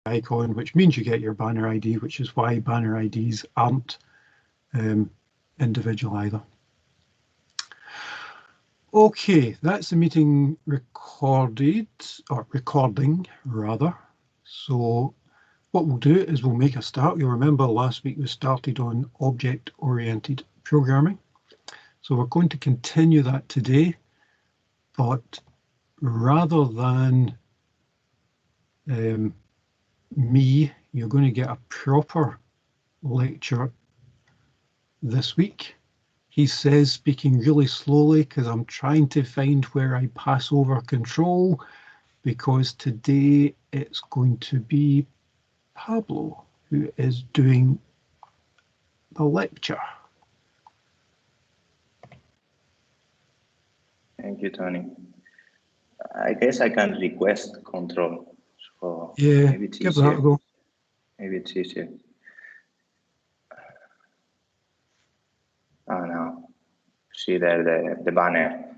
icon, which means you get your banner ID, which is why banner IDs aren't individual either. Okay, that's the meeting recorded, or recording rather. So what we'll do is we'll make a start. You'll remember last week we started on object-oriented programming. So we're going to continue that today, but rather than me, you're going to get a proper lecture this week. He says speaking really slowly because I'm trying to find where I pass over control, because today it's going to be Pablo who is doing the lecture. Thank you, Tony. I guess I can request control. So Yeah, maybe it's give easier. that a go. Maybe it's easier. Oh no. See there the banner.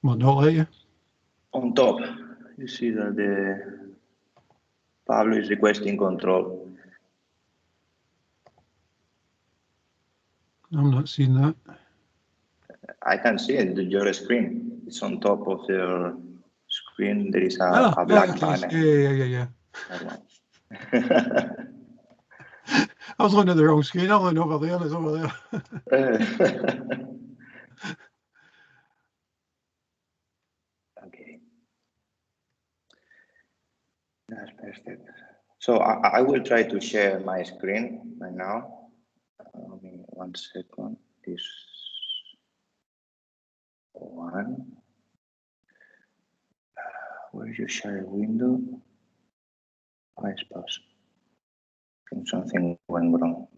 Will not let you? On top, you see that the Pablo is requesting control. I'm not seeing that. I can see it, your screen. It's on top of your screen. There is a black okay. banner. Yeah. That one. I was looking at the wrong screen. I'm looking over there. It's over there. Okay. That's perfect. So I will try to share my screen right now. 1 second. This one. Where is your share window? Why is pause? I think something went wrong.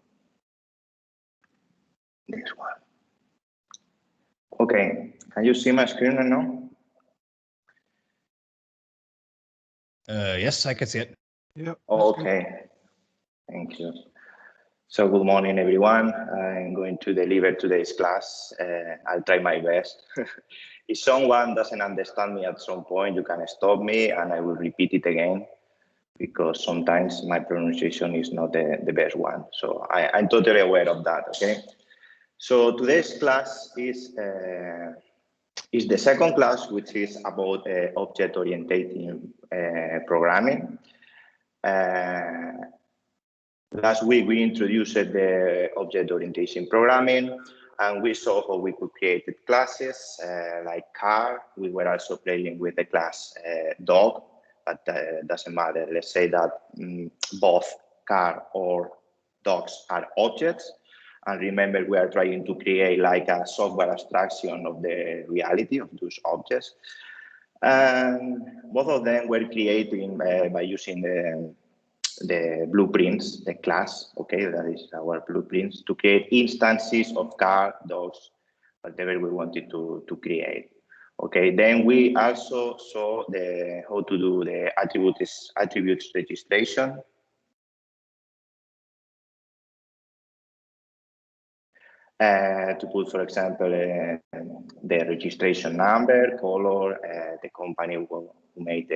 This one. Okay, can you see my screen right now? Yes, I can see it. Yep. Okay, thank you. So good morning, everyone. I'm going to deliver today's class. I'll try my best. If someone doesn't understand me at some point, you can stop me and I will repeat it again, because sometimes my pronunciation is not the best one. So I'm totally aware of that, okay? So today's class is the second class, which is about object-oriented programming. Last week, we introduced the object orientation programming, and we saw how we could create classes like car. We were also playing with the class dog, but doesn't matter. Let's say that both car or dogs are objects. And remember, we are trying to create like a software abstraction of the reality of those objects. And both of them were created by using the blueprints, the class, okay, that is our blueprints, to create instances of car, dogs, whatever we wanted to create. Okay, then we also saw how to do the attributes registration. To put, for example, the registration number, color, the company who made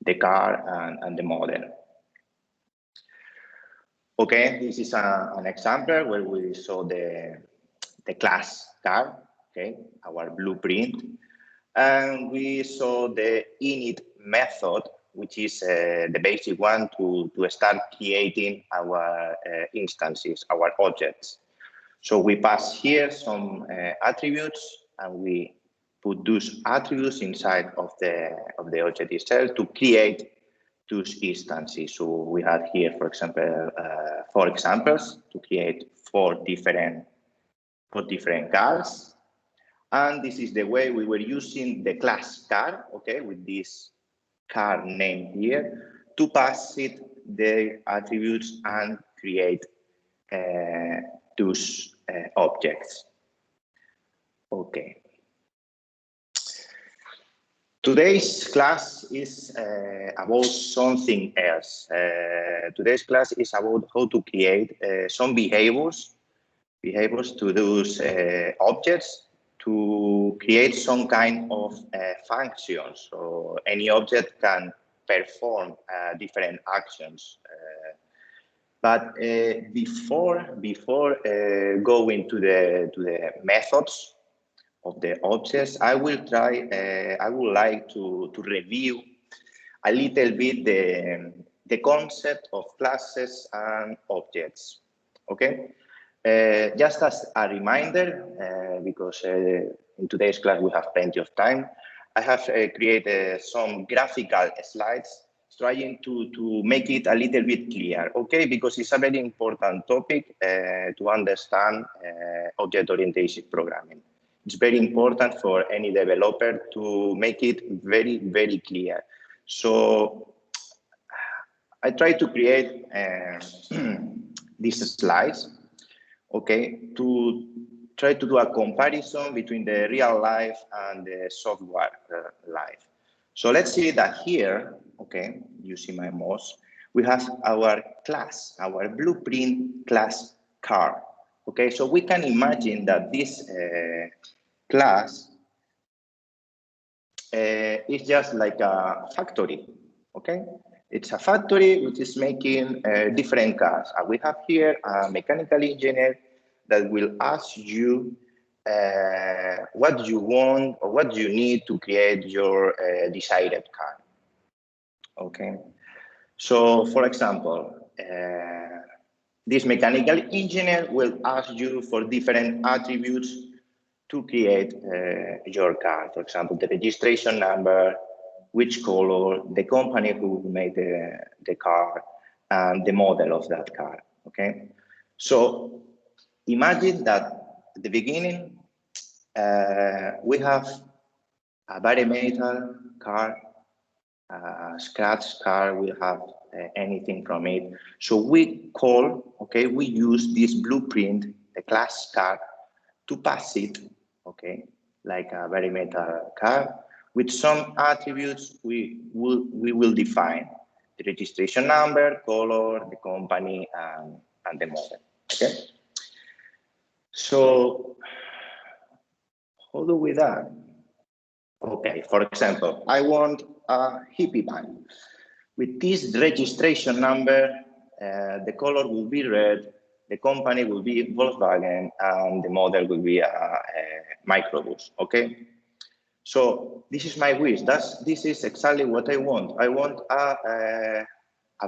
the car, and the model. Okay, this is an example where we saw the class car, okay, our blueprint, and we saw the init method, which is the basic one to start creating our instances, our objects. So we pass here some attributes, and we put those attributes inside of the object itself to create those instances. So we have here, for example, 4 examples to create 4 different cars. And this is the way we were using the class car, okay, with this car name here, to pass it the attributes and create those objects. Okay. Today's class is about something else. Today's class is about how to create some behaviors to those objects to create some kind of functions. So any object can perform different actions. But before going to the methods of the objects, I would like to review a little bit the concept of classes and objects. Okay, just as a reminder, because in today's class we have plenty of time, I have created some graphical slides trying to make it a little bit clear, okay? Because it's a very important topic to understand object-oriented programming. It's very important for any developer to make it very, very clear. So I try to create these slides, okay, to try to do a comparison between the real life and the software life. So let's see that here, okay, using my mouse, we have our class, our blueprint class car. Okay, so we can imagine that this class is just like a factory. Okay, it's a factory which is making different cars. And we have here a mechanical engineer that will ask you what you want or what you need to create your desired car. Okay, so for example, this mechanical engineer will ask you for different attributes to create your car. For example, the registration number, which color, the company who made the car, and the model of that car. Okay, so imagine that at the beginning we have a bare metal car, scratch car, we have anything from it. So we call, okay, we use this blueprint, the class car, to pass it, okay, like a bare metal car, with some attributes we will define: the registration number, color, the company, and the model. Okay. So how do we that? Okay, for example, I want a hippie van. With this registration number, the color will be red, the company will be Volkswagen, and the model will be a microbus, okay? So this is my wish. This is exactly what I want. I want a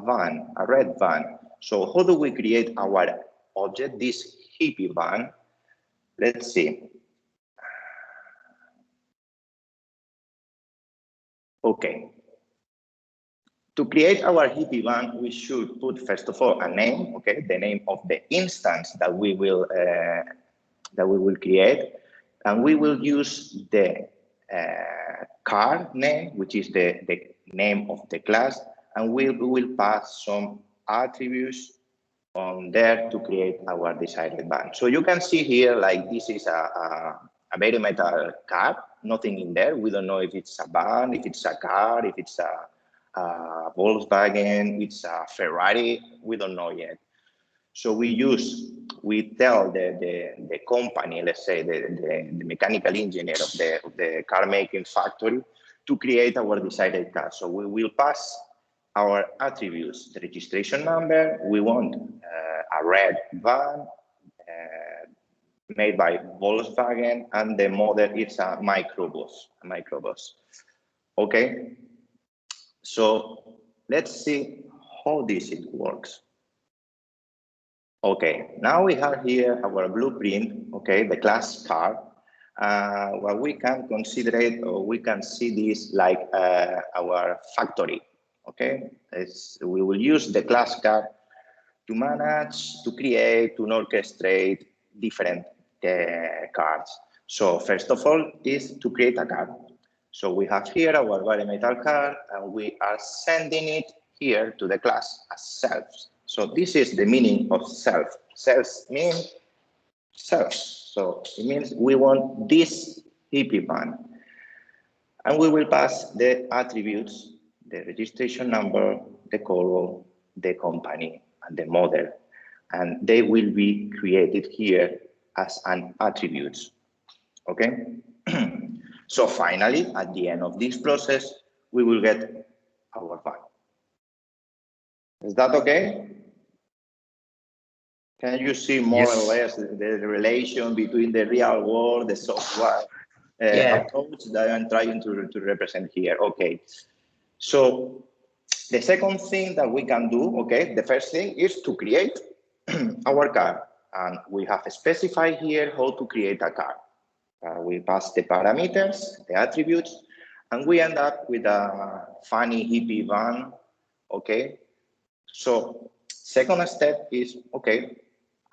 van, a red van. So how do we create our object, this hippie van? Let's see. Okay. To create our hippie van, we should put first of all a name, okay, the name of the instance that we will create, and we will use the car name, which is the name of the class, and we will pass some attributes on there to create our desired van. So you can see here, like this is a bare metal car, nothing in there. We don't know if it's a van, if it's a car, if it's a Volkswagen, it's a Ferrari, we don't know yet. So we tell the company, let's say the mechanical engineer of the car making factory, to create our desired car. So we will pass our attributes: the registration number, we want a red van made by Volkswagen, and the model is a microbus. Okay. So let's see how this works. Okay, now we have here our blueprint, okay, the class car. Well, we can consider it, or we can see this like our factory, okay? We will use the class car to manage, to create, to orchestrate different cars. So first of all is to create a car. So we have here our bare metal car, and we are sending it here to the class as self. So this is the meaning of self. Self means self. So it means we want this hippie van. And we will pass the attributes: the registration number, the color, the company, and the model. And they will be created here as an attributes. Okay? So finally, at the end of this process, we will get our van. Is that okay? Can you see more or less the relation between the real world, the software approach that I'm trying to represent here? Okay. So the second thing that we can do, okay, the first thing is to create our car. And we have specified here how to create a car. We pass the parameters, the attributes, and we end up with a funny hippie van, okay? So second step is, okay,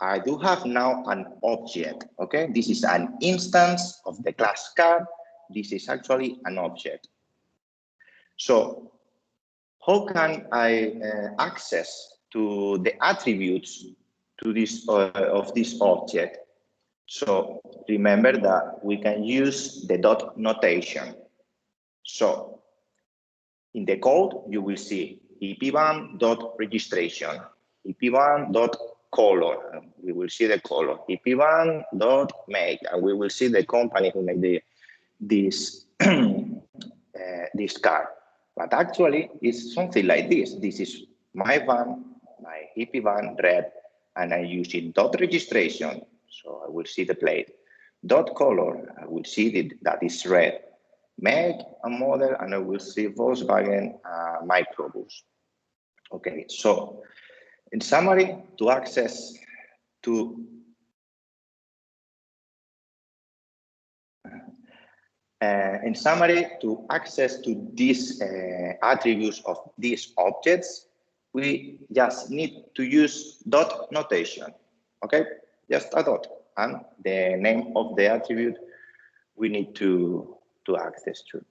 I do have now an object, okay? This is an instance of the class car. This is actually an object. So how can I access to the attributes to this of this object? So remember that we can use the dot notation. So in the code, you will see ipvan.registration, ipvan.color, we will see the color, ipvan.make, and we will see the company who made this, this car. But actually, it's something like this. This is my van, my hippie van, red, and I use it dot registration. So I will see the plate. Dot color, I will see that is red. Make a model, and I will see Volkswagen microbus. Okay, so in summary, to access to these attributes of these objects, we just need to use dot notation. Okay, just a dot, and the name of the attribute we need to access to.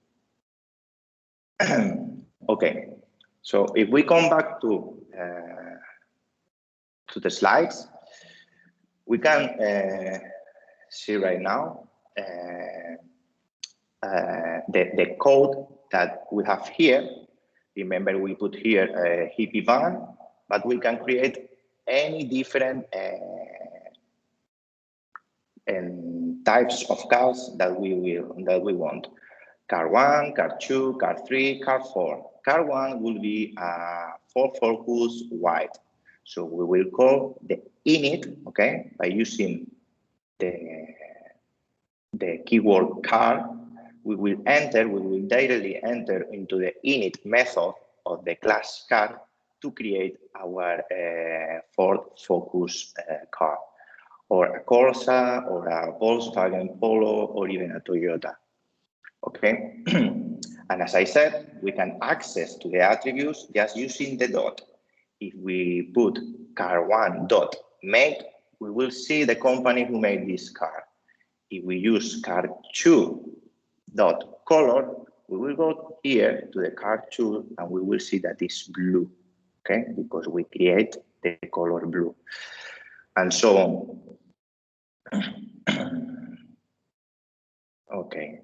Okay, so if we come back to the slides, we can see right now the code that we have here. Remember, we put here a hippie van, but we can create any different types of cars that we want. Car 1, car 2, car 3, car 4. Car 1 will be Ford Focus white. So we will call the init, okay, by using the keyword car. We will directly enter into the init method of the class car to create our Ford Focus car, or a Corsa, or a Volkswagen Polo, or even a Toyota. Okay, and as I said, we can access to the attributes just using the dot. If we put car1 dot make, we will see the company who made this car. If we use car2 dot color, we will go here to the car2 and we will see that it's blue, okay, because we create the color blue, and so on. Okay.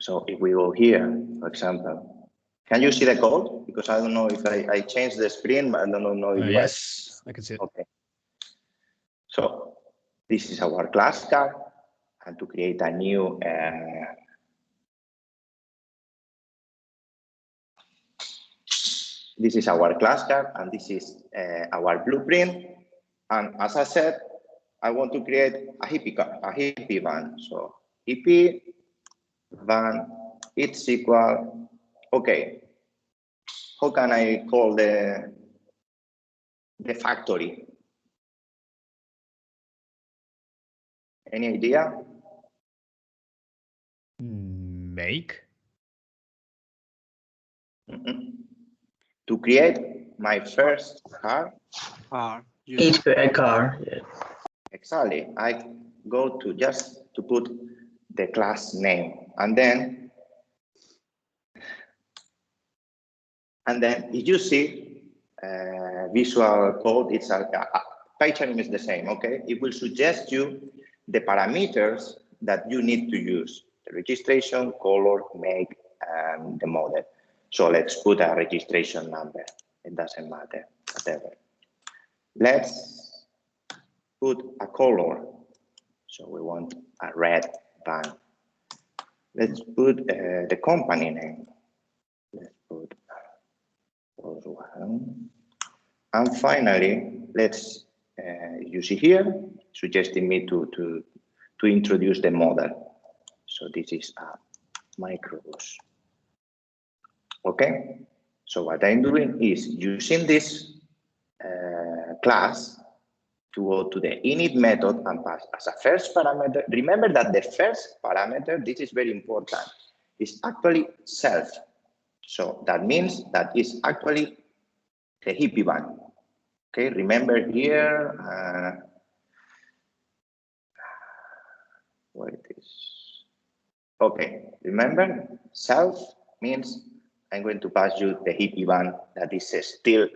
So if we go here, for example, can you see the code? Because I don't know if I changed the screen, but I don't know if yes, I can see it. Okay. So this is our class car, and to create a new this is our class car, and this is our blueprint. And as I said, I want to create a hippie car, a hippie van. So hippie van, it's equal, okay. How can I call the factory? Any idea? Make. To create my first car. It's a car. Yeah. Exactly. I go to just to put the class name, and then if you see visual code, it's PyCharm is the same. Okay, it will suggest you the parameters that you need to use: the registration, color, make, and the model. So let's put a registration number. It doesn't matter, whatever. Let's put a color. So we want a red van. Let's put the company name. Pause one. And finally, let's, you see here, suggesting me to introduce the model. So this is a microbus. Okay, so what I'm doing is using this class to go to the init method and pass as a first parameter. Remember that the first parameter, this is very important, is actually self. So that means that is actually the hippie one. Okay, remember here, where it is. Okay, remember self means I'm going to pass you the hippie one that is still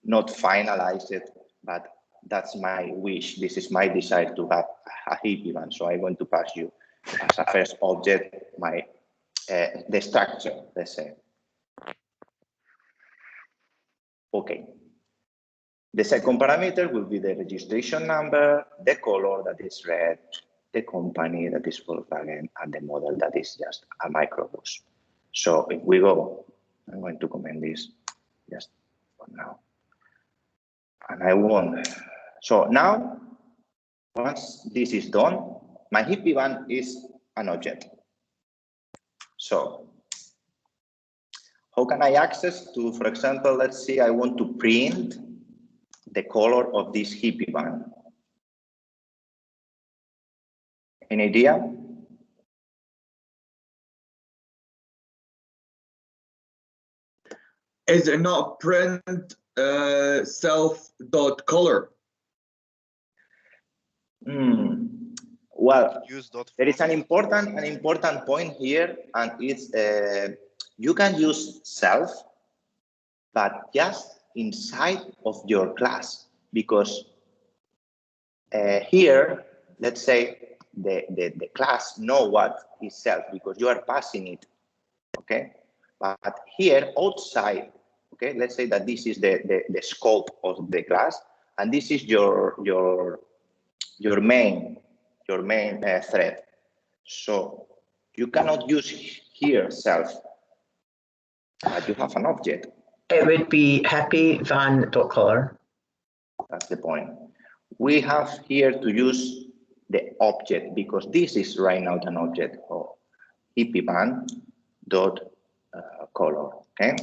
not finalized, but that's my wish. This is my desire to have a hippie one. So I'm going to pass you as a first object my the structure, let's say. Okay. The second parameter will be the registration number, the color that is red, the company that is Volkswagen, and the model that is just a microbus. So if we go, I'm going to comment this just for now. And I want, so now, once this is done, my hippie one is an object. So how can I access to, for example, let's say I want to print the color of this hippie one. Any idea? Is it not print self.color? Well, there is an important point here, and it's you can use self, but just inside of your class, because here, let's say the class know what is self because you are passing it, okay? But here outside, okay, let's say that this is the scope of the class, and this is your main thread. So you cannot use here self, but you have an object. It would be happyvan.color. That's the point. We have here to use the object because this is right now an object of hippievan.color. Okay.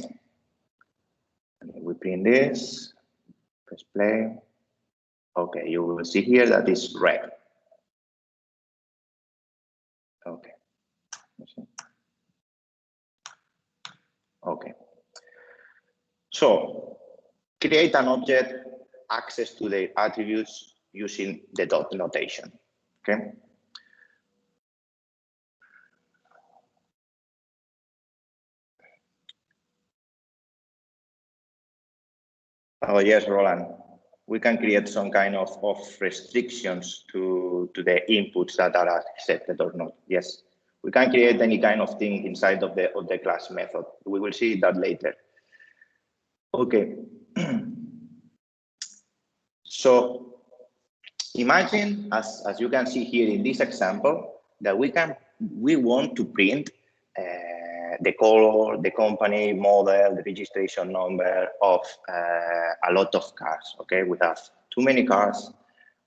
And we print this, press play. Okay, you will see here that is red. Okay. Okay. So create an object, access to the attributes using the dot notation. Okay. Oh yes, Roland. We can create some kind of restrictions to the inputs that are accepted or not. Yes, we can create any kind of thing inside of the class method. We will see that later. Okay. So imagine, as you can see here in this example, that we want to print the color, the company, model, the registration number of a lot of cars. Okay, we have too many cars.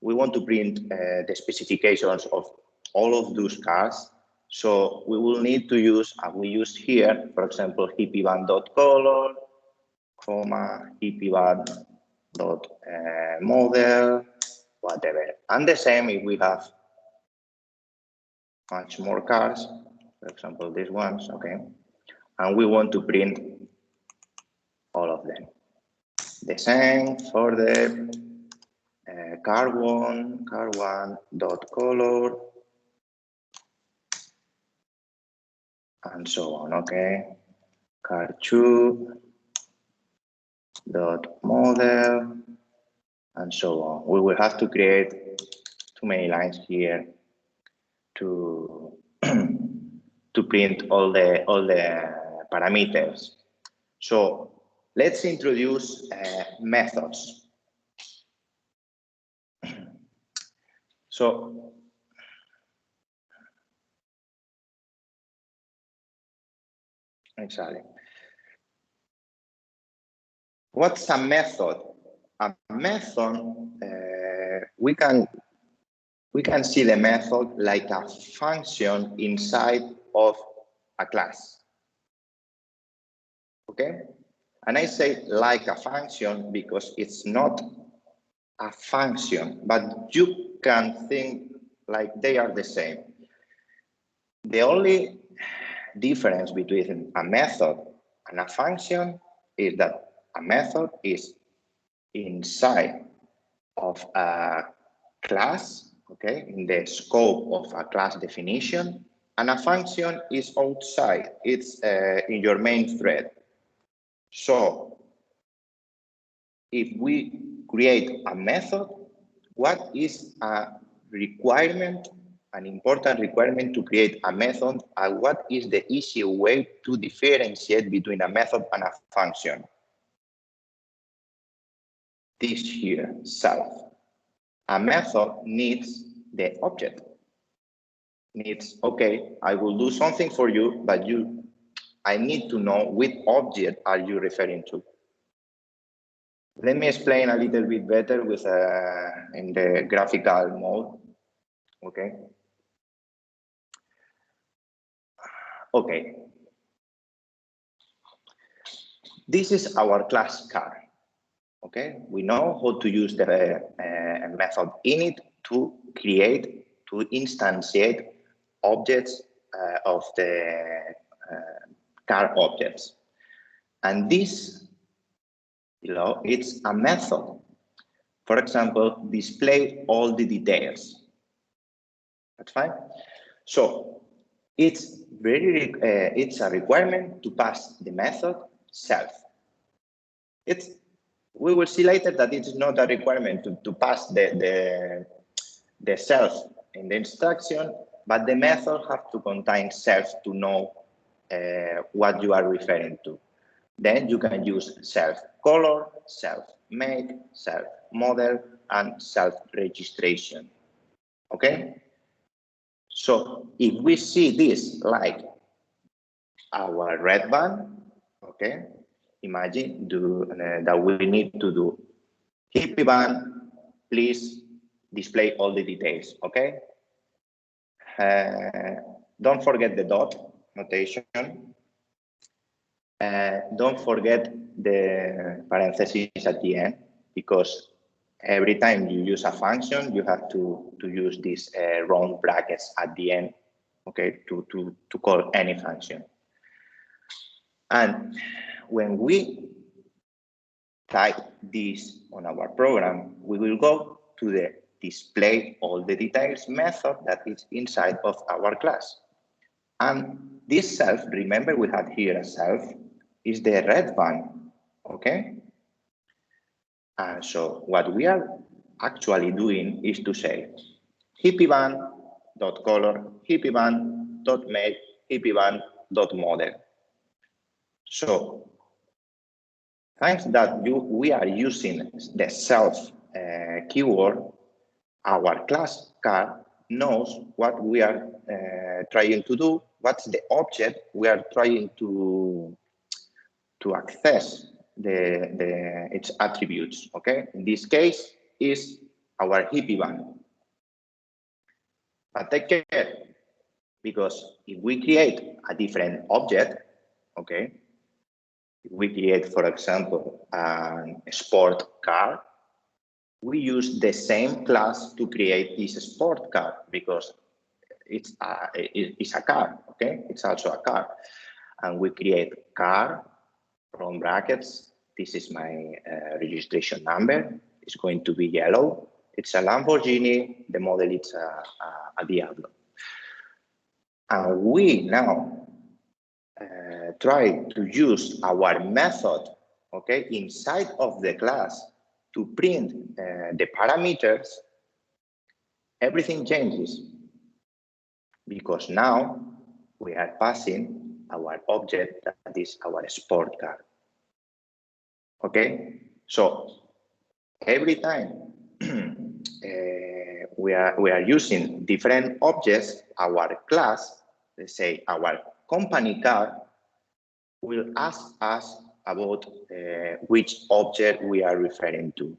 We want to print the specifications of all of those cars. So we will need to use, we use here, for example, hippievan.color, comma, hippievan.model, whatever. And the same if we have much more cars, for example, these ones, okay? And we want to print all of them. The same for the car1.color, and so on, okay? car2.model, and so on. We will have to create too many lines here to to print all the parameters. So let's introduce methods. So exactly. What's a method? A method, we can see the method like a function inside of a class. Okay? And I say like a function because it's not a function, but you can think like they are the same. The only difference between a method and a function is that a method is inside of a class, okay, in the scope of a class definition, and a function is outside, it's in your main thread. So if we create a method, what is a requirement, an important requirement to create a method, and what is the easy way to differentiate between a method and a function? This here, self. A method needs the object. Needs, okay, I will do something for you, but I need to know which object are you referring to. Let me explain a little bit better with in the graphical mode. Okay. Okay. This is our class car. Okay. We know how to use the method init to create, to instantiate objects of the car objects. And this below, it's a method. For example, display all the details. That's fine. So it's it's a requirement to pass the method self. We will see later that it's not a requirement to pass the self in the instruction, but the method has to contain self to know what you are referring to. Then you can use self color, self make, self model, and self registration. Okay. So if we see this like our red band, okay, imagine that we need to do hippie band, please display all the details, okay? Don't forget the dot notation. Don't forget the parentheses at the end, because every time you use a function, you have to use these round brackets at the end, okay, to call any function. And when we type this on our program, we will go to the display all the details method that is inside of our class. And this self, remember we had here a self, is the red one, okay? And so what we are actually doing is to say hippieBand.color, hippieBand.make, hippieBand.model. So thanks that we are using the self keyword, our class car knows what we are trying to do, what's the object we are trying to access its attributes, okay? In this case is our hippie band. But take care, because if we create a different object, okay, if we create, for example, a sport car, we use the same class to create this sport car because it's a car, okay? It's also a car. And we create car from brackets. This is my registration number. It's going to be yellow. It's a Lamborghini. The model is a Diablo. And we now try to use our method, okay, inside of the class to print the parameters. Everything changes because now we are passing our object that is our sport car. Okay, so every time we are using different objects, our class, let's say our company car, will ask us about which object we are referring to.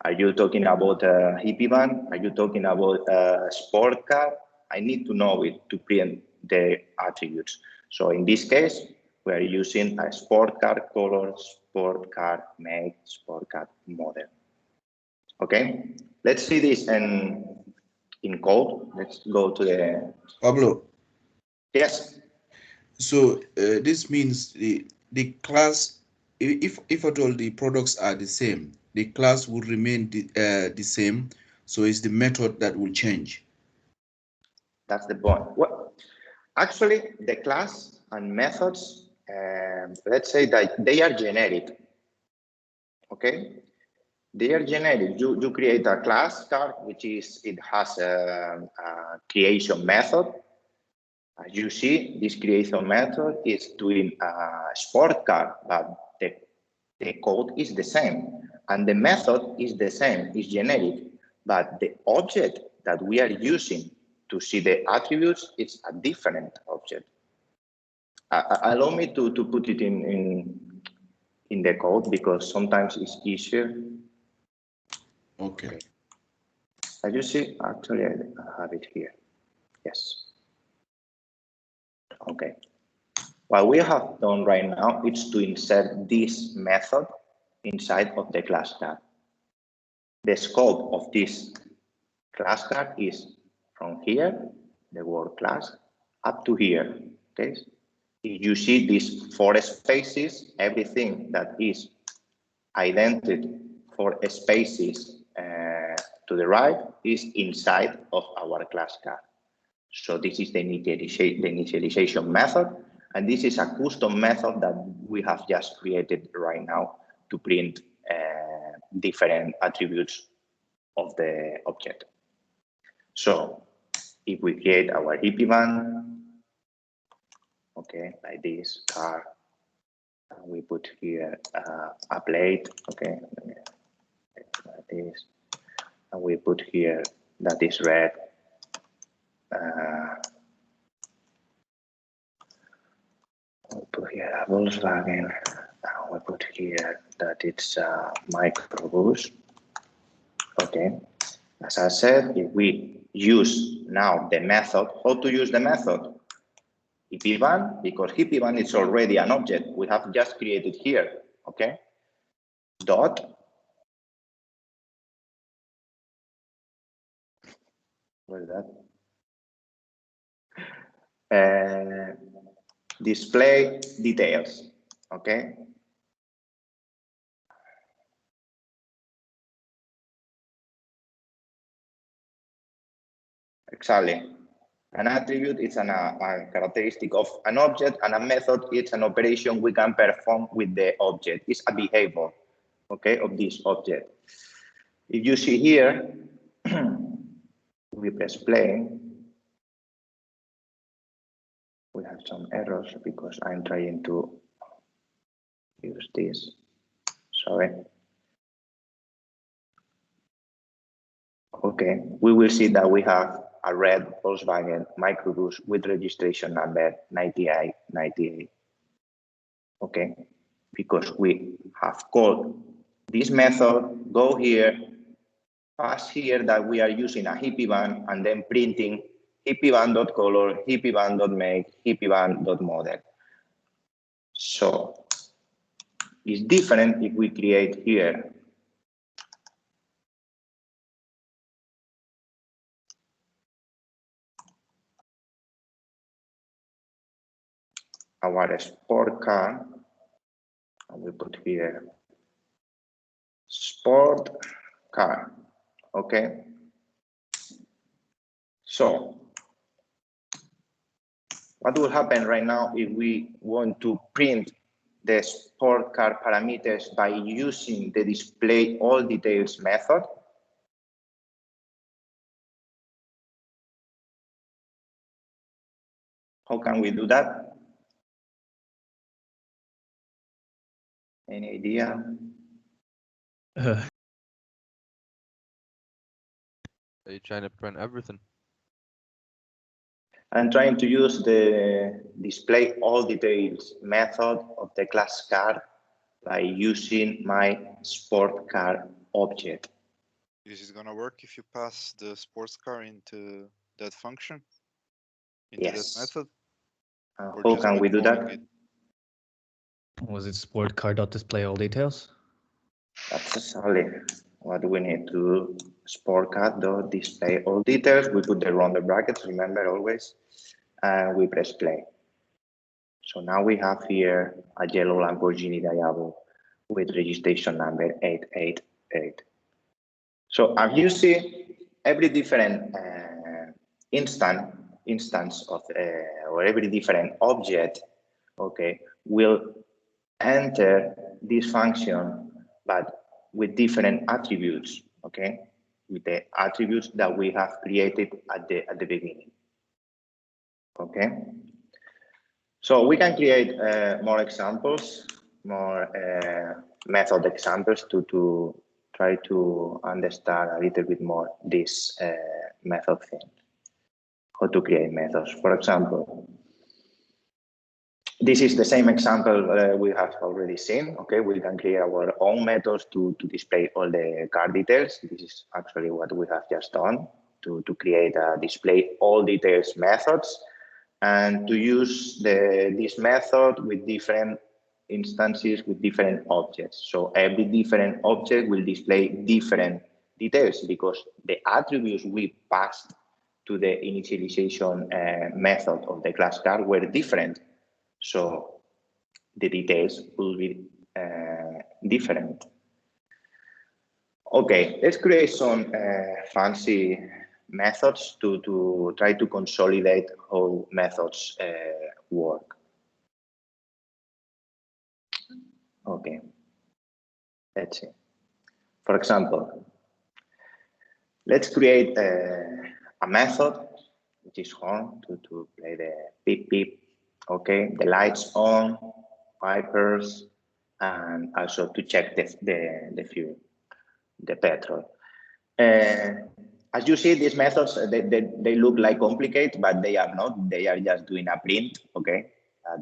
Are you talking about a hippie van? Are you talking about a sport car? I need to know it to print the attributes. So in this case, we are using a sport car color, sport car make, sport car model. Okay, let's see this in code. Let's go to the... Pablo. Yes. So this means the class, if at all the products are the same, the class will remain the same. So it's the method that will change. That's the point. Well, actually, the class and methods, let's say that they are generic. Okay, they are generic. You create a class card, which is it has a creation method. As you see, this creation method is doing a sport car, but the code is the same, and the method is the same, is generic, but the object that we are using to see the attributes is a different object. Allow me to put it in the code because sometimes it's easier. Okay. As you see, actually I have it here. Yes. Okay. What we have done right now is to insert this method inside of the class card. The scope of this class card is from here, the word class, up to here. Okay. If you see these 4 spaces, everything that is indented 4 spaces to the right is inside of our class card. So this is the initialization method, and this is a custom method that we have just created right now to print different attributes of the object. So if we create our hippie van, okay, like this car, and we put here a plate, okay, like this, and we put here that is red. We put here a Volkswagen, and we put here that it's a microbus. Okay, as I said, if we use now the method, how to use the method? Hippie van, because hippie van is already an object we have just created here. Okay, dot. What is that? Display details, okay? Exactly. An attribute is a characteristic of an object, and a method is an operation we can perform with the object. It's a behavior, okay, of this object. If you see here, we press play. We have some errors because I'm trying to use this. Sorry. Okay, we will see that we have a red Volkswagen microbus with registration number 9898. Okay, because we have called this method, go here, pass here that we are using a hippie van, and then printing hippievan.color, hippievan.make, hippievan.model. So it's different if we create here our sport car, and we put here sport car. Okay, so what will happen right now if we want to print the sport car parameters by using the display all details method? How can we do that? Any idea? Uh, Are you trying to print everything? I'm trying to use the display all details method of the class card by using my sport car object. Is it gonna work if you pass the sports car into that function? Into Yes. that method? Or How just can by we do calling that? it? Was it sport car dot display all details? That's exactly what we need to do. Sport car dot display all details. We put the rounded brackets, remember always, and we press play. So now we have here a yellow Lamborghini Diablo with registration number 888. So as you see, every different instance of or every different object, okay, will enter this function, but with different attributes, okay, with the attributes that we have created at the beginning, okay. So we can create more examples, more method examples to try to understand a little bit more this method thing, how to create methods. For example, this is the same example we have already seen. Okay, we can create our own methods to display all the car details. This is actually what we have just done to create a display all details methods and to use this method with different instances with different objects. So every different object will display different details because the attributes we passed to the initialization method of the class car were different. So the details will be different. Okay, let's create some fancy methods to try to consolidate how methods work. Okay, let's see. For example, let's create a method which is on to play the beep beep. Okay, the lights on, wipers, and also to check the fuel, the petrol. As you see, these methods, they look like complicated, but they are not. They are just doing a print, okay?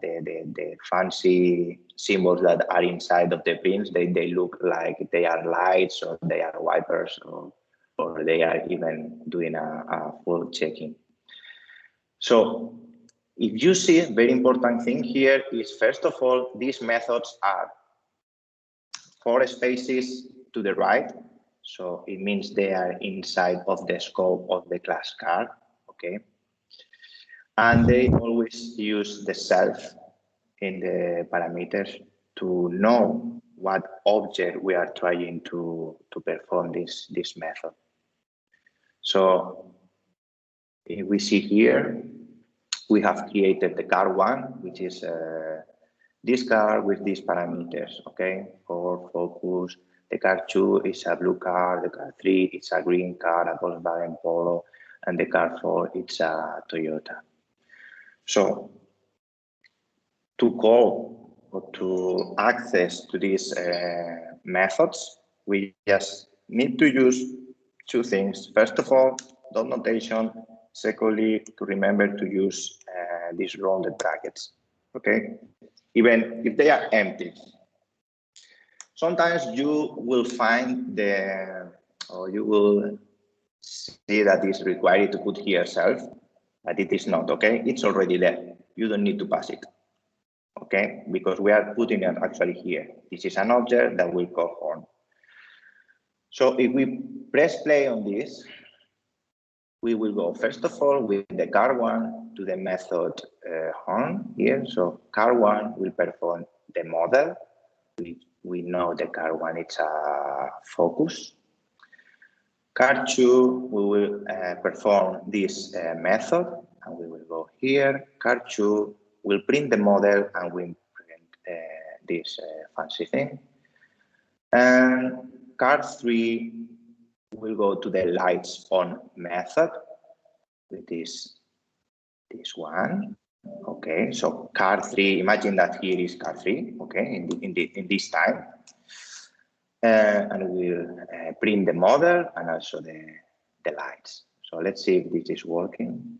The fancy symbols that are inside of the prints, they look like they are lights or they are wipers or they are even doing a full checking. So if you see, a very important thing here is, first of all, these methods are 4 spaces to the right. So it means they are inside of the scope of the class car, okay? And they always use the self in the parameters to know what object we are trying to perform this method. So if we see here, we have created the car 1, which is this car with these parameters, okay? For focus. The car 2 is a blue car, the car 3 is a green car, a Volkswagen Polo, and the car 4 it's a Toyota. So to call or to access to these methods, we just need to use 2 things. First of all, dot notation. Secondly, to remember to use these rounded brackets, okay? Even if they are empty. Sometimes you will find or you will see that it's required to put here self, but it is not, okay? It's already there. You don't need to pass it, okay? Because we are putting it actually here. This is an object that will call horn. So if we press play on this, we will go, first of all, with the car 1 to the method horn here. So car 1 will perform the model. We know the car 1 it's a focus. Car 2, we will perform this method, and we will go here. Car 2 will print the model, and we print this fancy thing. And car 3 will go to the lights on method, with this one. Okay, so car 3, imagine that here is car 3, okay, in this time. And we'll print the model and also the lights. So let's see if this is working.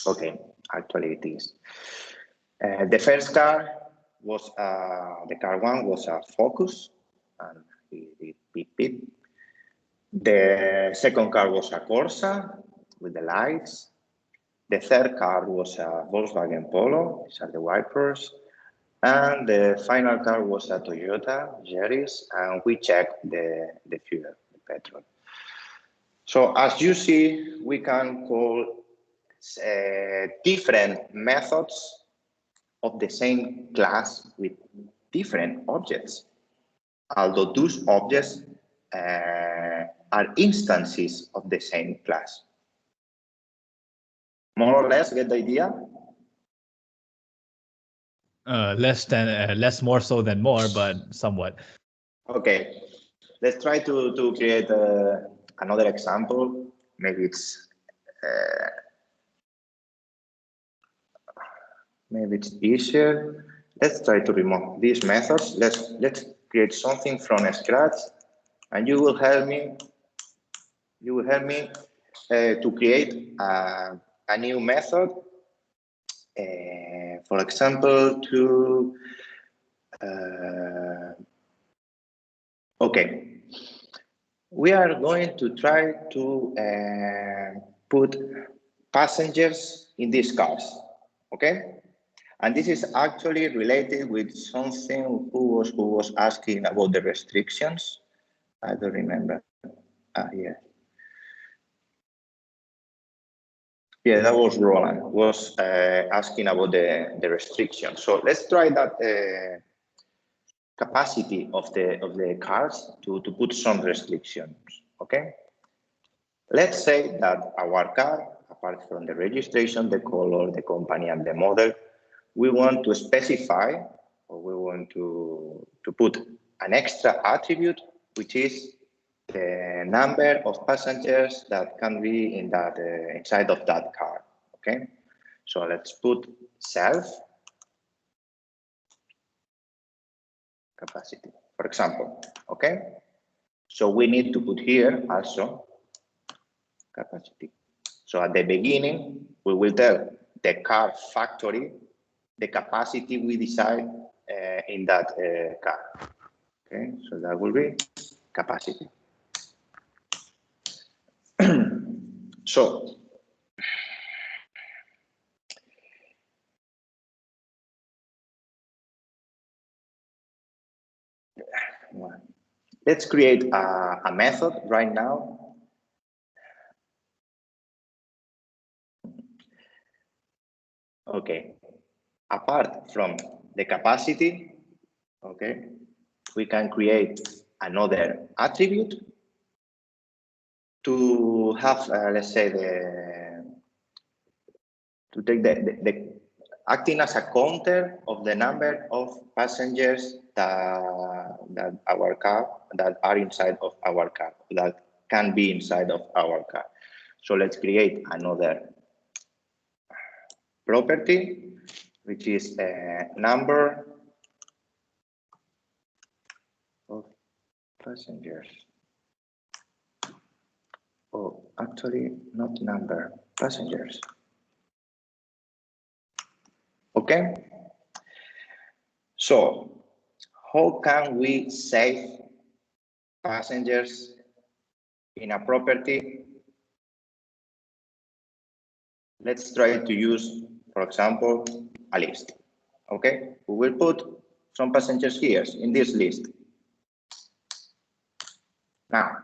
Okay, actually it is. The first car, was the car one was a Focus, and it beep beep. The second car was a Corsa with the lights. The third car was a Volkswagen Polo, these are the wipers. And the final car was a Toyota Yaris, and we checked the fuel, the petrol. So as you see, we can call different methods of the same class with different objects, although those objects are instances of the same class. More or less, get the idea? Less more so than more, but somewhat. Okay, let's try to create another example. Maybe it's easier. Let's try to remove these methods. Let's create something from scratch, and you will help me. You will help me to create a new method. For example, okay, we are going to try to put passengers in these cars, okay? And this is actually related with something who was asking about the restrictions. I don't remember. Yeah. Yeah, that was Roland, was asking about the restrictions. So let's try that capacity of the cars to put some restrictions, okay? Let's say that our car, apart from the registration, the color, the company, and the model, we want to specify, or we want to put an extra attribute, which is the number of passengers that can be in that inside of that car. Okay, so let's put self capacity, for example. Okay, so we need to put here also capacity. So at the beginning, we will tell the car factory the capacity we decide in that car. Okay, so that will be capacity. So let's create a method right now. Okay, apart from the capacity, okay, we can create another attribute to have, let's say, to take the acting as a counter of the number of passengers that our car, that are inside of our car, that can be inside of our car. So let's create another property, which is a number of passengers. Oh, actually not number, passengers. Okay. So how can we save passengers in a property? Let's try to use, for example, a list. Okay, we will put some passengers here in this list. Now,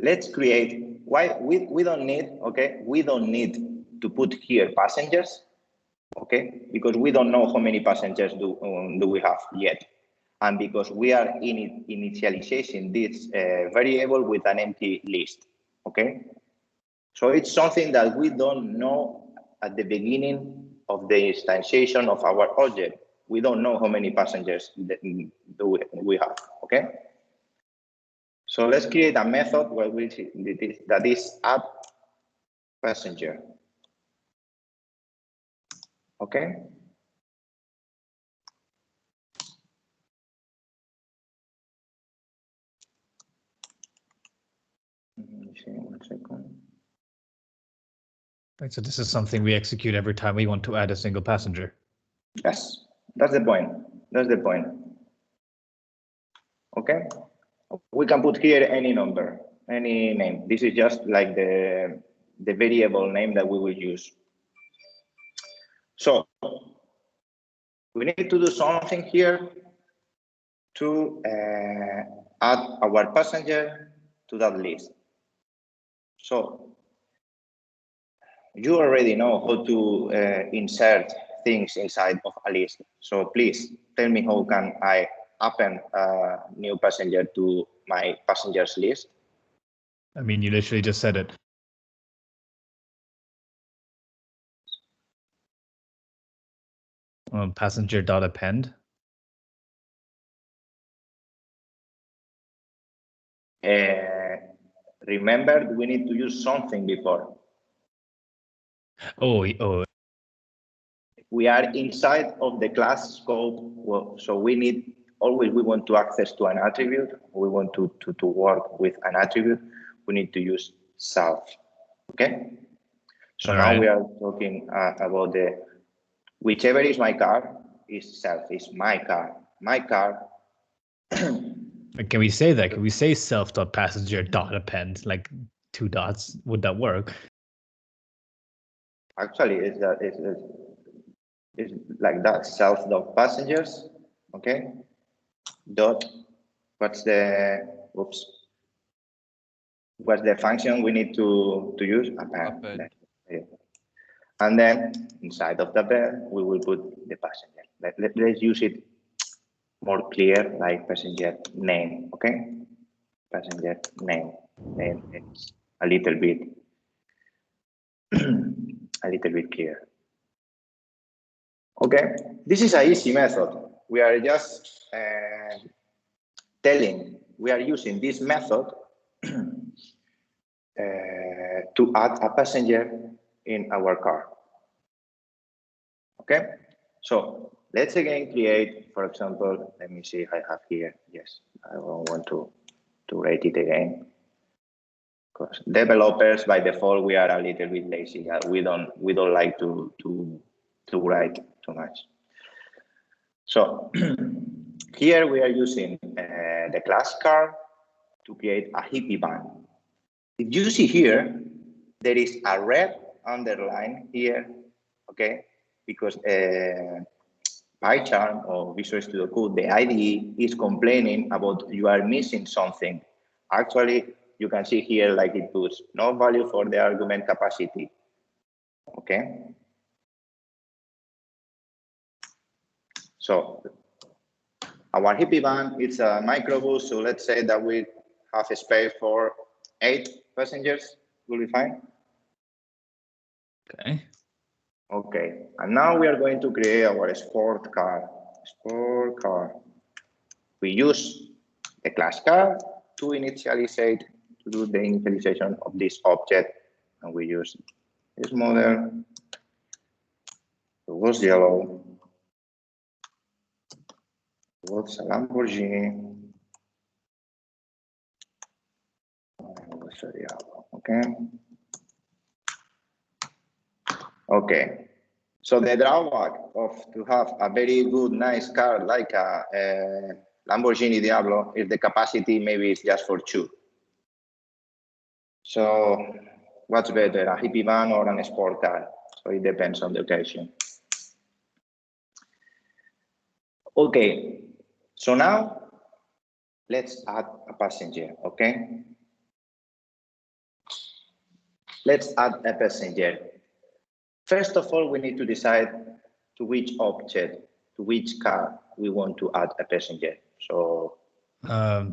let's create, why we don't need, okay, we don't need to put here passengers, okay, because we don't know how many passengers do we have yet. And because we are initializing this variable with an empty list, okay? So it's something that we don't know at the beginning of the instantiation of our object. We don't know how many passengers do we have, okay? So let's create a method where that is add passenger, okay? Let me see, 1 second. Right, so this is something we execute every time we want to add a single passenger. Yes, that's the point. That's the point. Okay, we can put here any number, any name. This is just like the variable name that we will use. So we need to do something here to add our passenger to that list. So you already know how to insert things inside of a list. So please tell me how can I append a new passenger to my passengers list? I mean, you literally just said it. Passenger.append. Remember, we need to use something before. Oh, We are inside of the class scope, well, so we need always, we want to access to an attribute, we want to work with an attribute, we need to use self. Okay, so All now right. we are talking about the whichever is my car is self, is my car. Can we say that? Can we say self.passenger.append, like 2 dots? Would that work? Actually, it's like that, self.passengers, okay, dot, what's the function we need to use? Append. And then inside of the bed, we will put the passenger. Let's use it more clear, like passenger name, okay? Passenger name. Name is a little bit clear. Okay, this is an easy method. We are just we are using this method to add a passenger in our car. Okay, so let's again create, for example, let me see if I have here. Yes, I don't want to write it again. Because developers by default, we are a little bit lazy. We don't like to write too much. So here we are using the class car to create a hippie van. If you see here, there is a red underline here, okay? Because PyCharm or Visual Studio Code, the IDE is complaining about you are missing something. Actually, you can see here like it puts no value for the argument capacity, okay? So our hippie van, it's a microbus, so let's say that we have a space for 8 passengers, will be fine? Okay. Okay, and now we are going to create our sport car. Sport car. We use the class car to initialize, to do the initialization of this object, and we use this model. It was yellow. It was a Lamborghini. It was a yellow. Okay. Okay. So the drawback of to have a very good, nice car like a Lamborghini Diablo is the capacity maybe it's just for 2. So what's better, a hippie van or a sport car? So it depends on the occasion. Okay, so now let's add a passenger, okay? Let's add a passenger. First of all, we need to decide to which object, to which car we want to add a passenger. So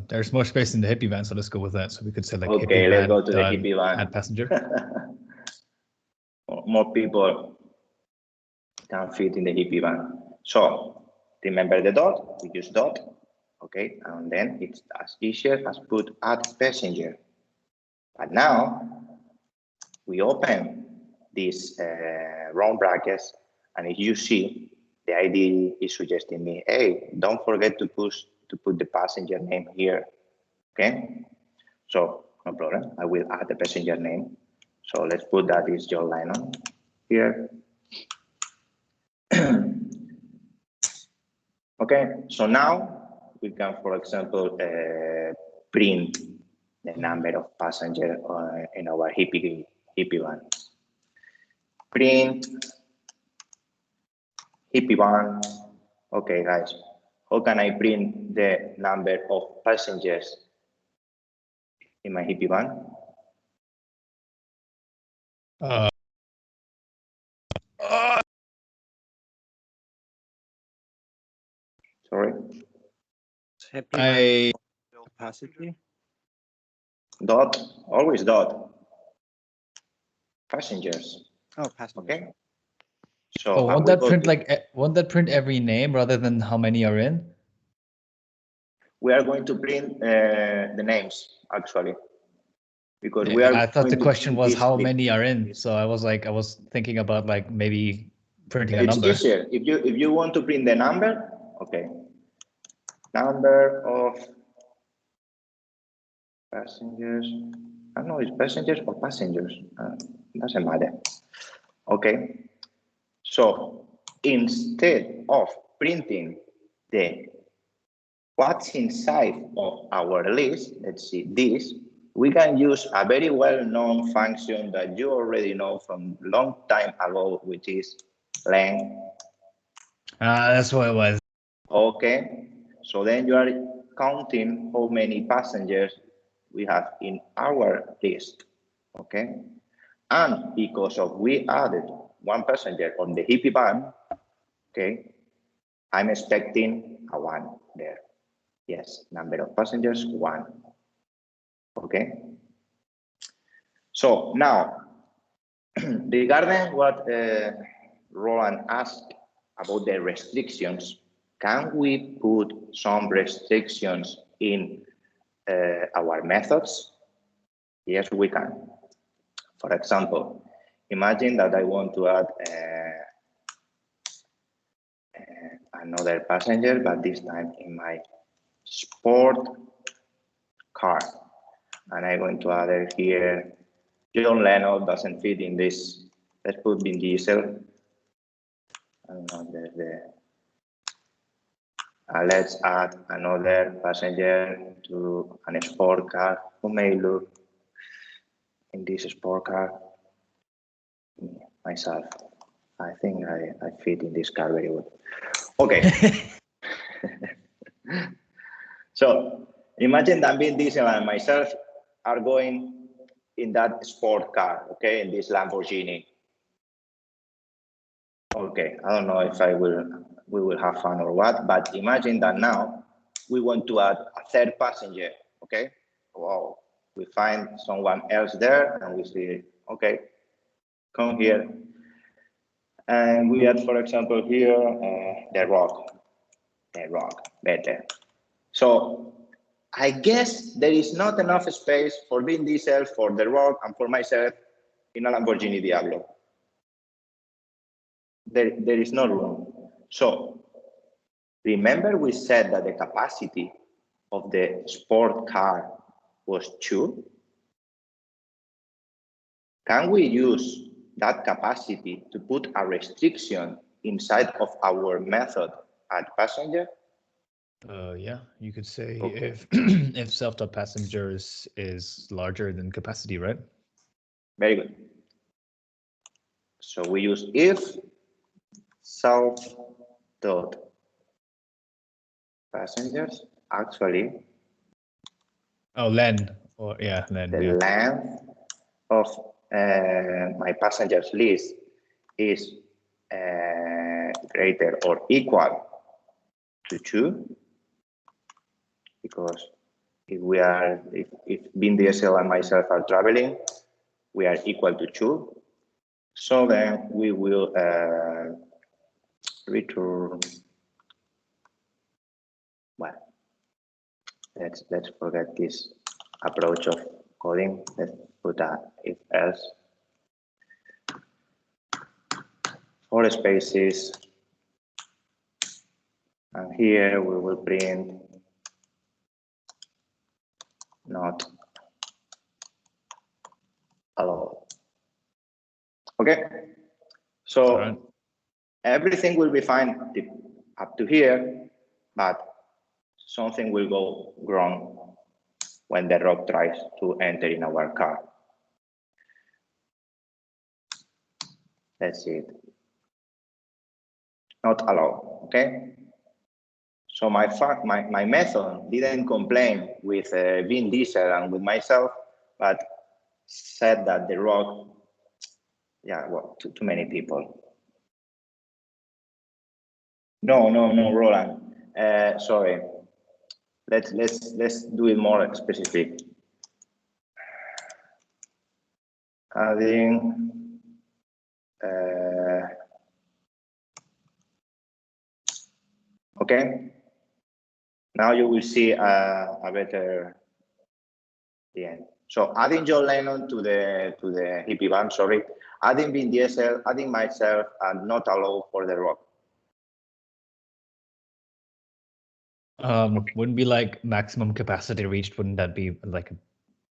there's more space in the hippie van, so let's go with that. So we could say like okay, hippie let's van, go to the hippie van. add passenger. More people can fit in the hippie van. So remember the dot, we use dot, okay, and then it's as easier as put add passenger. But now we open these round brackets, and if you see, the IDE is suggesting me, hey, don't forget to put the passenger name here, okay? So no problem, I will add the passenger name. So let's put that is John Lennon here. Okay, so now we can, for example, print the number of passengers in our hippie van. Print hippie van. Okay, guys, how can I print the number of passengers in my hippie van? Sorry. I Capacity. Dot, always dot. Passengers. Oh, passengers. Okay. So oh, I won't will that go print to- like won't that print every name rather than how many are in? we are going to print the names actually, because we are. I thought the going to question print was this how list. many are in. So I was thinking about like maybe printing a It's number. easier if you want to print the number. Okay. Number of passengers. I don't know, it's passengers or passengers. Doesn't matter. Okay. So instead of printing the what's inside of our list, let's see this, we can use a very well-known function that you already know from long time ago, which is len. That's what it was. Okay, so then you are counting how many passengers we have in our list. Okay, and because of we added one passenger on the hippie van, okay, I'm expecting a 1 there. Yes, number of passengers 1. Okay. So now, regarding what Roland asked about the restrictions, can we put some restrictions in our methods? Yes, we can. For example, imagine that I want to add another passenger, but this time in my sport car. And I'm going to add here, John Lennon doesn't fit in this. Let's put Vin Diesel. I don't know, there's the let's add another passenger to a sport car who may look in this sport car. Myself, I think I fit in this car very well. Okay. So imagine that Vin Diesel and myself are going in that sport car, okay, in this Lamborghini. Okay, I don't know if we will have fun or what, but imagine that now we want to add a third passenger, okay? Wow, we find someone else there and we say, okay, come here. And we add, for example, here, The Rock, better. So I guess there is not enough space for Vin Diesel, for The Rock, and for myself in a Lamborghini Diablo. There is no room. So remember we said that the capacity of the sport car was 2. Can we use that capacity to put a restriction inside of our method at passenger? Yeah, you could say Okay. if if self.passengers is larger than capacity, right? Very good. So we use if self dot passengers actually Oh, len or yeah, len. the Yeah. length of my passengers list is greater or equal to 2, because if Vin Diesel and myself are traveling, we are equal to 2. So then we will return. Well, let's forget this approach of coding. Let's put a if else. 4 spaces. And here we will print not allowed. Okay, so Alright. everything will be fine up to here, but something will go wrong when the rock tries to enter in our car. Let's see it. Not allowed, okay? So my method didn't complain with Vin Diesel and with myself, but said that the rock, yeah, well, too many people. No, Roland. Sorry. Let's do it more specific. Adding okay. Now you will see a better the end. So adding John Lennon to the hippie band, sorry, adding Vin Diesel, adding myself, and not allow for the rock. Wouldn't be like maximum capacity reached? Wouldn't that be like a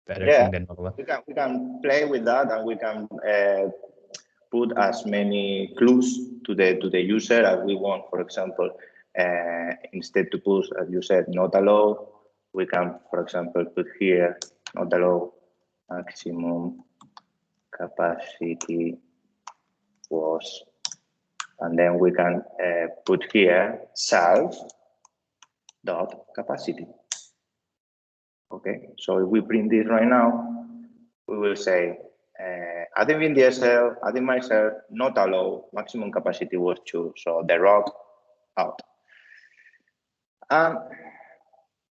better Yeah, thing than all of that? we can play with that, and we can put as many clues to the user as we want. For example, instead to put, as you said, not allow, we can, for example, put here not allow maximum capacity was, and then we can put here self dot capacity. Okay, so if we print this right now, we will say adding Vin Diesel, adding myself, not allow, maximum capacity was 2, so the rock out.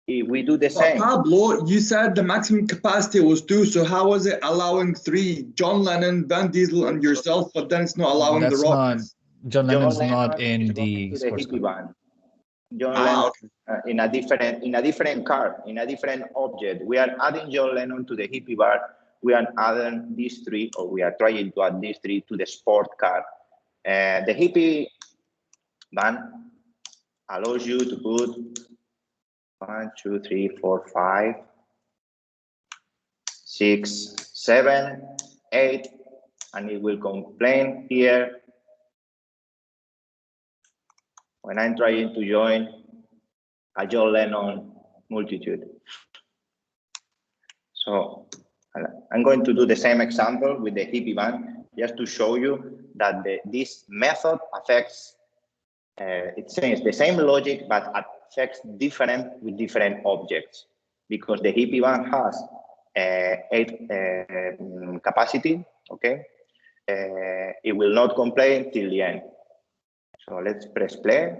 If we do the same. Pablo, you said the maximum capacity was 2, so how was it allowing 3? John Lennon, Van Diesel, and yourself, but then it's not allowing That's the rock. not. John Lennon's Lennon not in is the going to sports hippie car. band. John Lennon in a different car, in a different object. We are adding John Lennon to the hippie bar. We are adding these 3, or we are trying to add these 3 to the sport car. The hippie band allows you to put 1, 2, 3, 4, 5, 6, 7, 8, and it will complain here when I'm trying to join a John Lennon multitude. So I'm going to do the same example with the hippie band, just to show you that this method affects, it says the same logic, but affects different with different objects, because the hippie band has 8 capacity, okay? It will not complain till the end. So let's press play.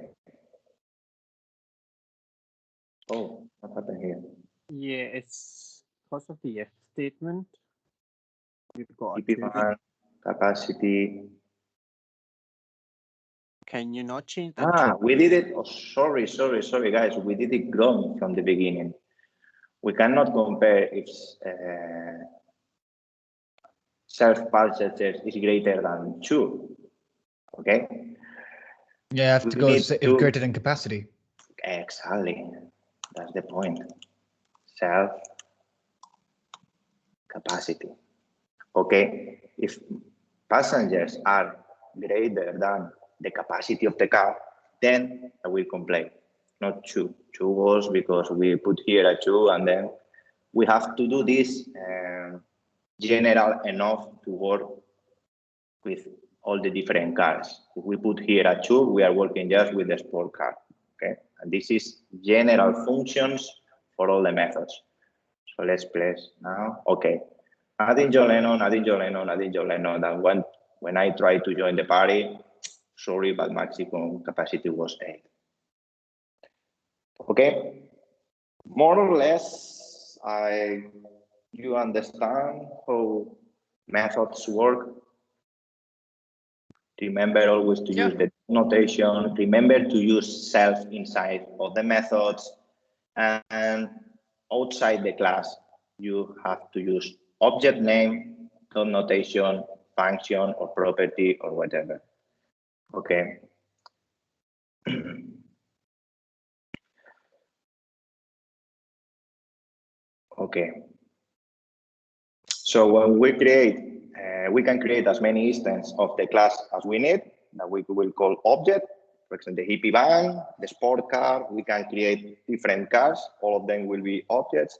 Oh, what happened here? Yeah, it's because of the if statement. We've got hippie band, capacity. Can you not change that? We did it. Oh, sorry, guys. We did it wrong from the beginning. We cannot compare if self-pulses is greater than 2. Okay. Yeah, you have to go if greater than capacity. Exactly. That's the point. Self capacity. Okay. If passengers are greater than the capacity of the car, then I will complain. Not 2. 2 was because we put here a 2, and then we have to do this general enough to work with all the different cars. If we put here a 2, we are working just with the sport car. Okay, and this is general functions for all the methods. So let's place now. Okay, adding John Lennon, adding John Lennon, adding John Lennon. And when I try to join the party, sorry, but maximum capacity was 8. Okay, more or less, you understand how methods work. Remember always to use the notation. Remember to use self inside of the methods, and outside the class, you have to use object name, dot notation, function, or property, or whatever. Okay. Okay. So when we create we can create as many instances of the class as we need that we will call object. For example, the hippie van, the sport car, we can create different cars. All of them will be objects.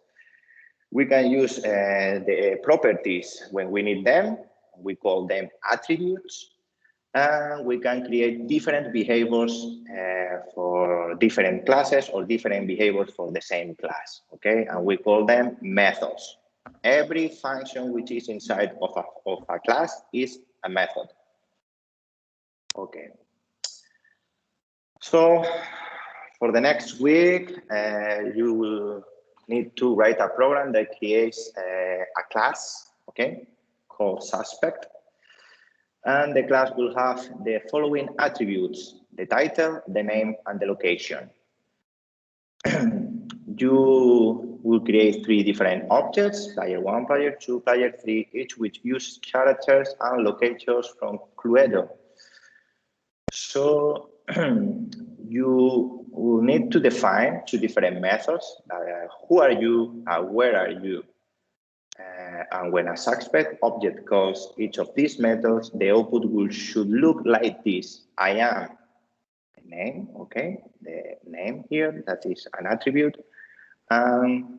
We can use the properties when we need them. We call them attributes. And we can create different behaviors for different classes or different behaviors for the same class, okay? And we call them methods. Every function which is inside of a class is a method. Okay. So for the next week, you will need to write a program that creates a class, okay, called suspect. And the class will have the following attributes: the title, the name, and the location. You will create 3 different objects: player 1, player 2, player 3, each which use characters and locators from Cluedo. So you will need to define 2 different methods. Who are you and where are you? And when a suspect object calls each of these methods, the output should look like this. I am the name, okay, the name here, that is an attribute. And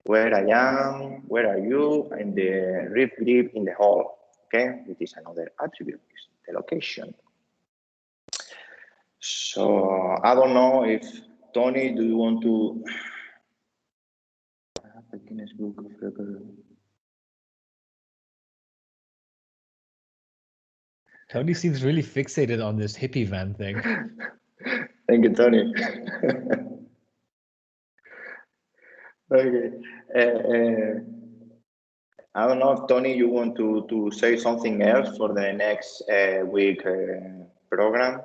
where I am, where are you, and the rib grip in the hall, okay, which is another attribute, is the location. So I don't know if, Tony, do you want to? I have a Guinness Book of Records. Tony seems really fixated on this hippie van thing. Thank you, Tony. Okay. I don't know if, Tony, you want to say something else for the next week program?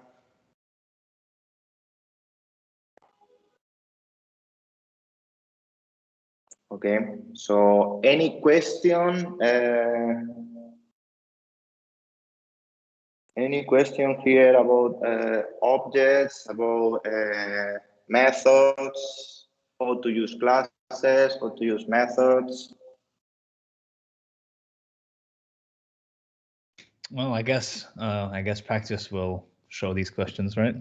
Okay, so any question? Any question here about objects, about methods, how to use classes, how to use methods? Well, I guess practice will show these questions, right?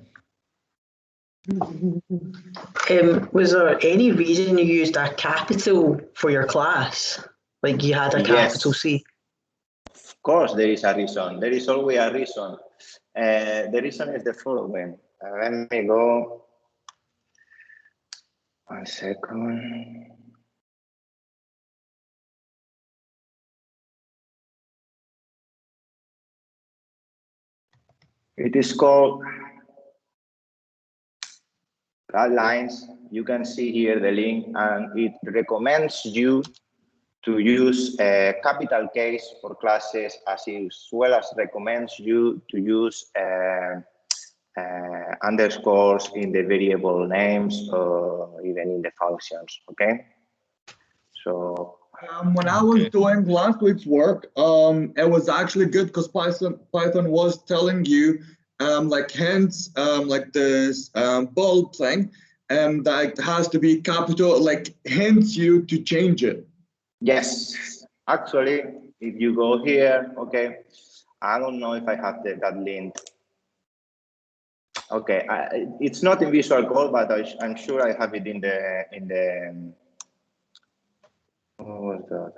Was there any reason you used a capital for your class? Like you had a capital C? Of course, there is a reason. There is always a reason. The reason is the following. Let me go. 1 second. It is called guidelines. You can see here the link, and it recommends you to use a capital case for classes, as well as recommends you to use underscores in the variable names or even in the functions, okay? So when I was doing last week's work, it was actually good because Python was telling you like hints, like this bulb thing, that has to be capital, like hints you to change it. Yes, actually, if you go here, okay, I don't know if I have that link. Okay, it's not in Visual Code, but I'm sure I have it in the. What was that?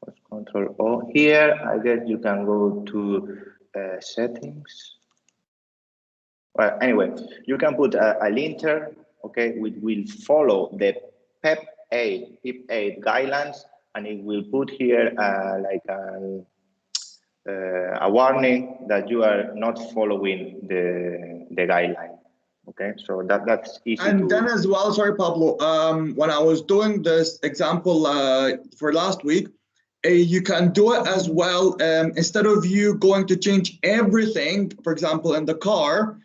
What's Control O? Here, I guess you can go to settings. Well, anyway, you can put a linter, okay, which will follow the PEP8 guidelines, and it will put here like a warning that you are not following the guideline. Okay, so that's easy. And then as well, sorry, Pablo, when I was doing this example for last week, you can do it as well. Instead of you going to change everything, for example, in the car,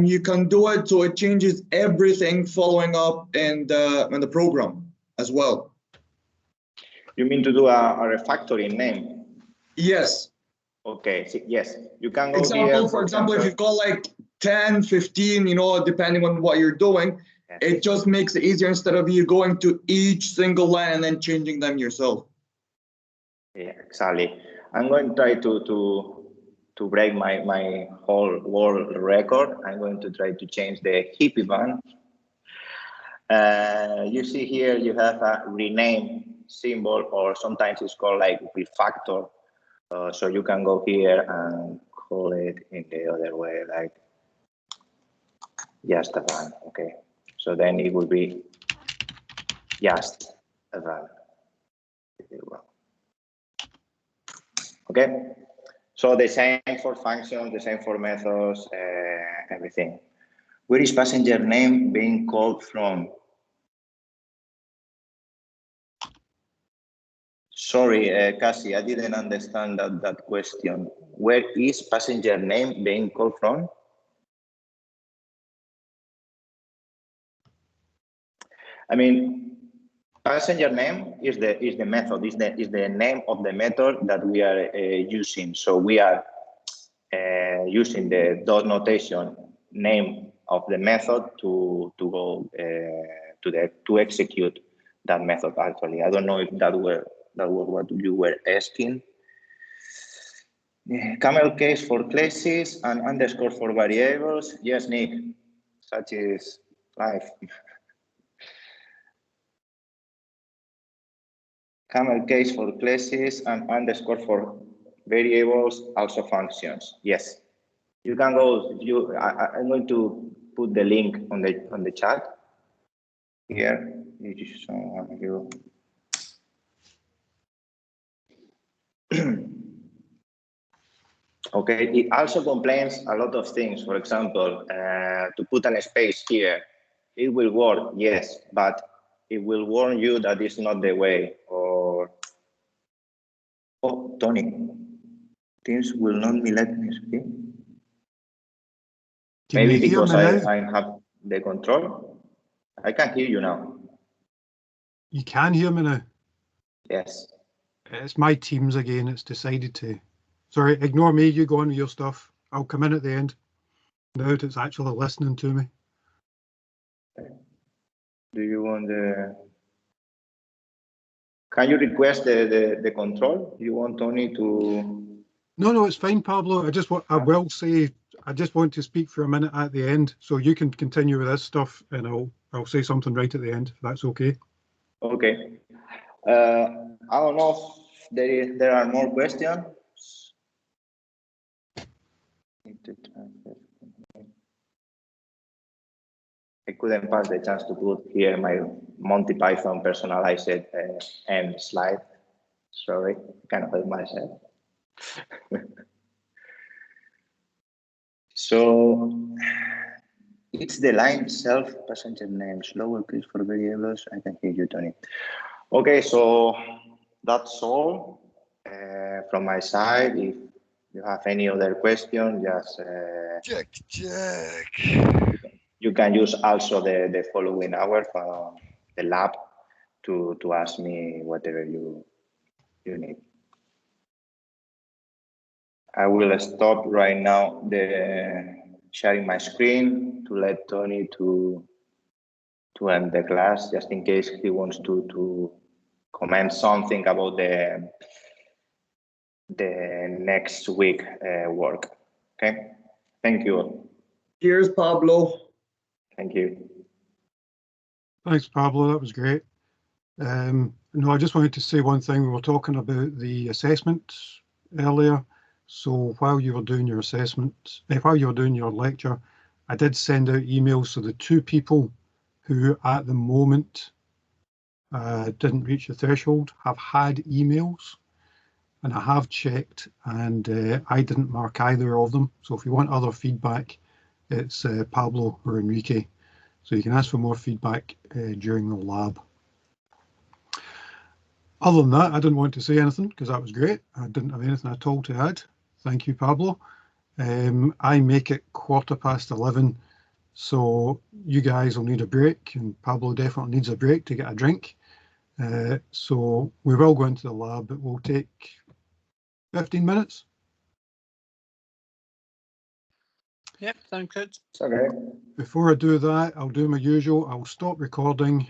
you can do it so it changes everything following up in the program as well. You mean to do a refactoring name? Yes. Okay, so yes, you can go example, here. For example, if you've got like 10, 15, you know, depending on what you're doing, yes, it just makes it easier instead of you going to each single line and then changing them yourself. Yeah, exactly. I'm going to try to break my whole world record. I'm going to try to change the hippie band. You see here, you have a rename symbol, or sometimes it's called like refactor. So you can go here and call it in the other way, like just a band. Okay. So then it will be just a band. Okay. So the same for functions, the same for methods, everything. Where is passenger name being called from? Sorry, Cassie, I didn't understand that question. Where is passenger name being called from? I mean, passenger name is the method, is the name of the method that we are using. So we are using the dot notation name of the method to go to execute that method. Actually, I don't know if that was what you were asking. Camel case for classes and underscore for variables. Yes, Nick, such is life. Camel case for classes and underscore for variables, also functions. Yes, you can go. I'm going to put the link on the chat here. Okay, it also complains a lot of things. For example, to put a space here, it will work, yes, but it will warn you that it's not the way. Or, oh, Tony, Teams will not let me speak. Maybe because I have the control. I can hear you now. You can hear me now? Yes. It's my Teams again. It's decided to. Sorry, ignore me. You go on with your stuff. I'll come in at the end. Now it's actually listening to me. Do you want the... Can you request the control? You want Tony to... No, it's fine, Pablo. I will say, I just want to speak for a minute at the end, so you can continue with this stuff, and I'll say something right at the end, if that's okay. Okay. I don't know if there are more questions. I couldn't pass the chance to put here my Monty Python personalized end slide. Sorry, can't help myself. So it's the line itself, passenger names, lowercase for variables. I can hear you, Tony. Okay, so that's all from my side. If you have any other question, just check. You can use also the following hour from the lab to ask me whatever you need. I will stop right now the sharing my screen to let Tony to end the class, just in case he wants to comment something about the next week work. Okay, thank you. Cheers, Pablo. Thank you. Thanks, Pablo. That was great. No, I just wanted to say one thing. We were talking about the assessment earlier. So while you were doing your assessment, while you were doing your lecture, I did send out emails. So the 2 people who at the moment didn't reach the threshold have had emails, and I have checked, and I didn't mark either of them. So if you want other feedback, it's Pablo or Enrique. So you can ask for more feedback during the lab. Other than that, I didn't want to say anything because that was great. I didn't have anything at all to add. Thank you, Pablo. I make it 11:15, so you guys will need a break, and Pablo definitely needs a break to get a drink. So we will go into the lab. It will take 15 minutes. Yep, sounds good. Okay. Before I do that, I'll do my usual. I'll stop recording